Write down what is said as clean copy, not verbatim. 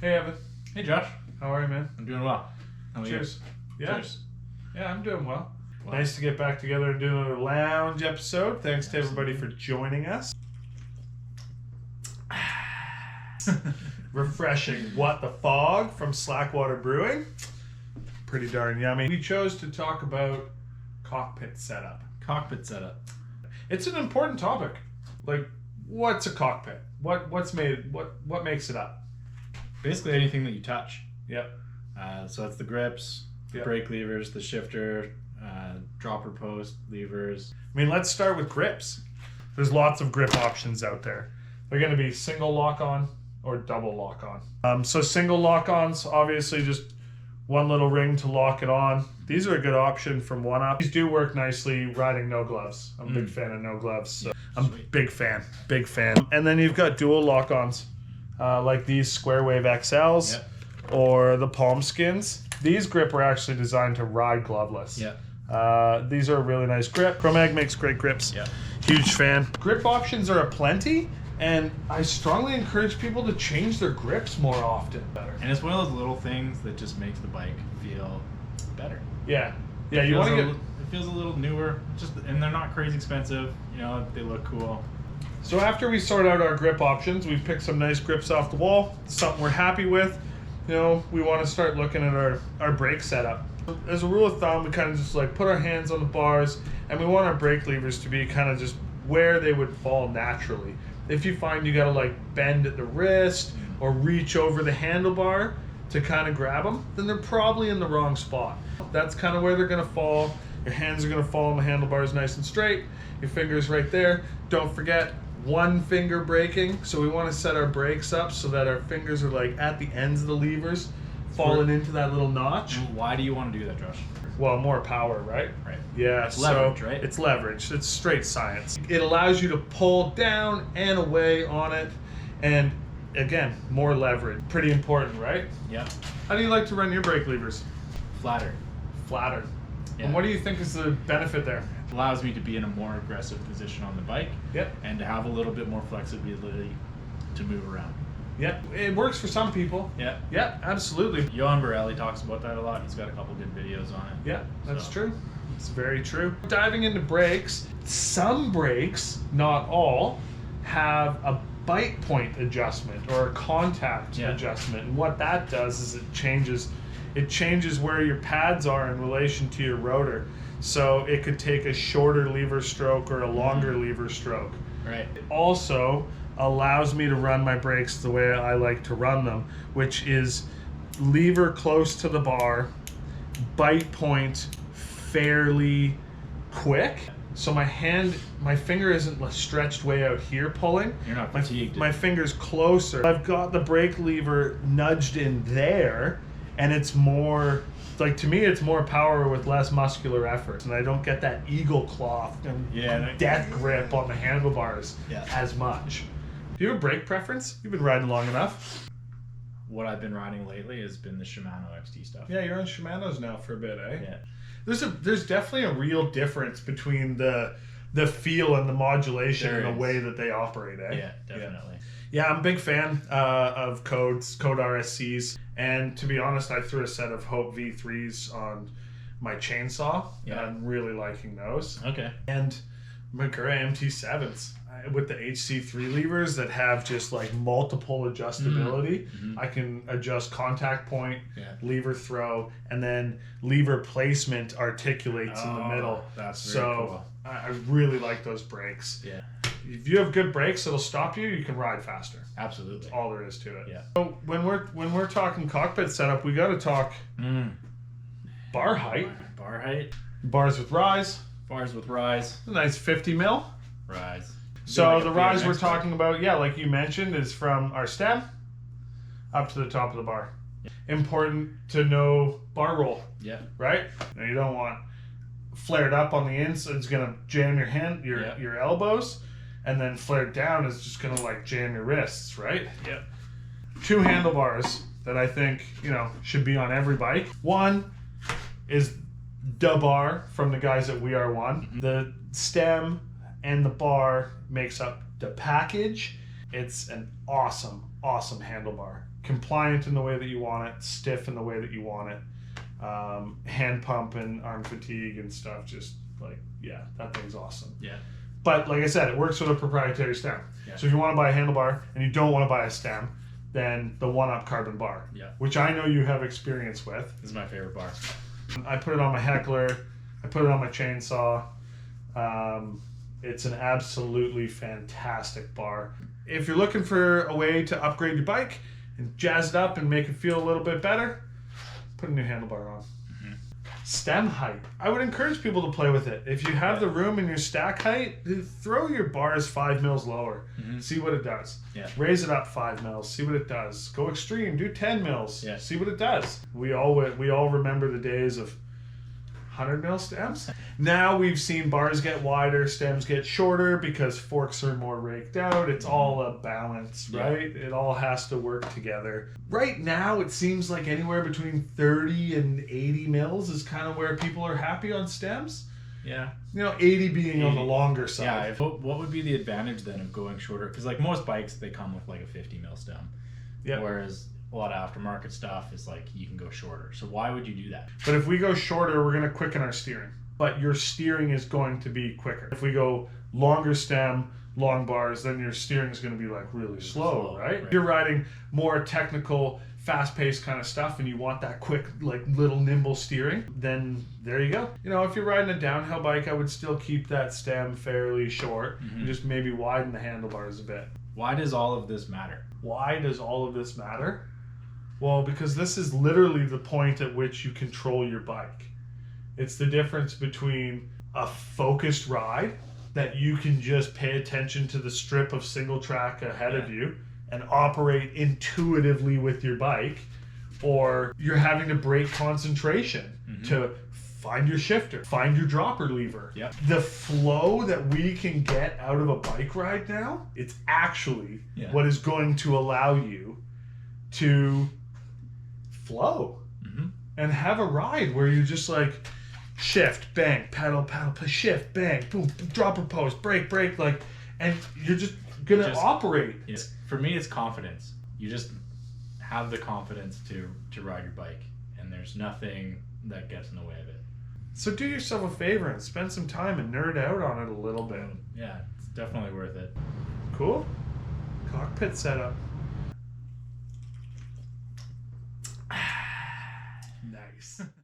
Hey, Evan. Hey, Josh. How are you, man? I'm doing well. How are Cheers. you? Yeah. Cheers. Yeah, I'm doing well. Wow. Nice to get back together and do another lounge episode. Thanks to everybody for joining us. Refreshing. What the Fog from Slackwater Brewing. Pretty darn yummy. We chose to talk about cockpit setup. Cockpit setup. It's an important topic. Like, what's a cockpit? What makes it up? Basically anything that you touch. Yep. So that's the grips, Yep. brake levers, the shifter, dropper post, levers. I mean, let's start with grips. There's lots of grip options out there. They're going to be single lock-on or double lock-on. So single lock-ons, obviously just one little ring to lock it on. These are a good option from OneUp. These do work nicely riding no gloves. I'm a big fan of no gloves. So I'm a big fan. And then you've got dual lock-ons like these Square Wave XLs or the Palm Skins. These grip are actually designed to ride gloveless. These are a really nice grip. Promag makes great grips. Huge fan. Grip options are aplenty, and I strongly encourage people to change their grips more often. And it's one of those little things that just makes the bike feel better. Yeah, you want to get... It feels a little newer, and they're not crazy expensive. You know, they look cool. So after we sort out our grip options, we've picked some nice grips off the wall, something we're happy with. You know, we want to start looking at our brake setup. As a rule of thumb, we kind of just like put our hands on the bars, and we want our brake levers to be kind of just where they would fall naturally. If you find you gotta like bend at the wrist or reach over the handlebar to kind of grab them, then they're probably in the wrong spot. That's kind of where they're gonna fall. Your hands are gonna fall on the handlebars nice and straight. Your fingers right there. Don't forget, one finger braking. So we want to set our brakes up so that our fingers are like at the ends of the levers, falling into that little notch. And why do you want to do that, Josh? Well, more power, right? Right. Yeah, It's leverage, right? It's leverage. It's straight science. It allows you to pull down and away on it, and again, more leverage. Pretty important, right? Yeah. How do you like to run your brake levers? Flatter. Flatter. Yeah. And what do you think is the benefit there? Allows me to be in a more aggressive position on the bike. Yep. And to have a little bit more flexibility to move around. Yep. It works for some people. Yeah. Yep, absolutely. Johan Borelli talks about that a lot. He's got a couple good videos on it. Yeah, that's true. It's very true. Diving into brakes, some brakes, not all, have a bite point adjustment or a contact adjustment. And what that does is it changes where your pads are in relation to your rotor. So it could take a shorter lever stroke or a longer lever stroke. Right. It also allows me to run my brakes the way I like to run them, which is lever close to the bar, bite point fairly quick. So my finger isn't stretched way out here pulling. You're not fatigued. My finger's closer. I've got the brake lever nudged in there, and it's more, like, to me, it's more power with less muscular effort. And I don't get that eagle claw and death grip on the handlebars as much. Do you have a brake preference? You've been riding long enough. What I've been riding lately has been the Shimano XT stuff. Yeah, you're on Shimano's now for a bit, eh? Yeah. There's definitely a real difference between the feel and the modulation and the way that they operate, eh? Yeah, definitely. Yeah, I'm a big fan of Code RSCs. And to be honest, I threw a set of Hope V3s on my chainsaw. Yeah. And I'm really liking those. Okay. And Magura MT7s with the HC3 levers that have just like multiple adjustability. I can adjust contact point, lever throw, and then lever placement articulates in the middle. That's very cool. I really like those brakes. Yeah. If you have good brakes that'll stop you, you can ride faster. Absolutely. That's all there is to it. Yeah. So when we're talking cockpit setup, we got to talk bar height. Bar height. Bars with rise. Bars with rise. A nice 50 mil. Rise. So like the rise we're talking about, like you mentioned, is from our stem up to the top of the bar. Yeah. Important to know bar roll. Yeah. Right? Now you don't want flared up on the inside. It's gonna jam your elbows, and then flared down is just gonna like jam your wrists, right? Yep. 2 handlebars that I think should be on every bike. One is the bar from the guys at We Are One. The stem and the bar makes up the package. It's an awesome awesome handlebar. Compliant in the way that you want it, stiff in the way that you want it. Hand pump and arm fatigue and stuff, just like, yeah, that thing's awesome. Yeah. But like I said, it works with a proprietary stem. Yeah. So if you want to buy a handlebar and you don't want to buy a stem, then the 1UP carbon bar, Yeah. which I know you have experience with. This is my favorite bar. I put it on my heckler. I put it on my chainsaw. It's an absolutely fantastic bar. If you're looking for a way to upgrade your bike and jazz it up and make it feel a little bit better, put a new handlebar on. Mm-hmm. Stem height. I would encourage people to play with it. If you have the room in your stack height, throw your bars 5 mils lower. Mm-hmm. See what it does. Yeah. Raise it up 5 mils. See what it does. Go extreme. Do 10 mils. Yeah. See what it does. We all remember the days of 100 mil stems. Now we've seen bars get wider, stems get shorter because forks are more raked out. It's all a balance, right? It all has to work together. Right now, it seems like anywhere between 30 and 80 mils is kind of where people are happy on stems. Yeah. 80 being on the longer side. Yeah. What would be the advantage then of going shorter? Because like most bikes, they come with like a 50 mil stem. Yeah. Whereas a lot of aftermarket stuff is like you can go shorter. So why would you do that? But if we go shorter, we're going to quicken our steering. But your steering is going to be quicker. If we go longer stem, long bars, then your steering is going to be like really slow, right? If you're riding more technical, fast-paced kind of stuff and you want that quick, like little nimble steering, then there you go. If you're riding a downhill bike, I would still keep that stem fairly short and just maybe widen the handlebars a bit. Why does all of this matter? Why does all of this matter? Well, because this is literally the point at which you control your bike. It's the difference between a focused ride that you can just pay attention to the strip of single track ahead of you and operate intuitively with your bike, or you're having to break concentration to find your shifter, find your dropper lever. Yep. The flow that we can get out of a bike ride now, it's actually what is going to allow you to flow and have a ride where you're just like shift, bang, pedal, shift, bang, boom, dropper post, brake, like, and you're just gonna operate. For me, it's confidence. You just have the confidence to ride your bike, and there's nothing that gets in the way of it. So do yourself a favor and spend some time and nerd out on it a little bit. Yeah, it's definitely worth it. Cool. Cockpit setup. Nice.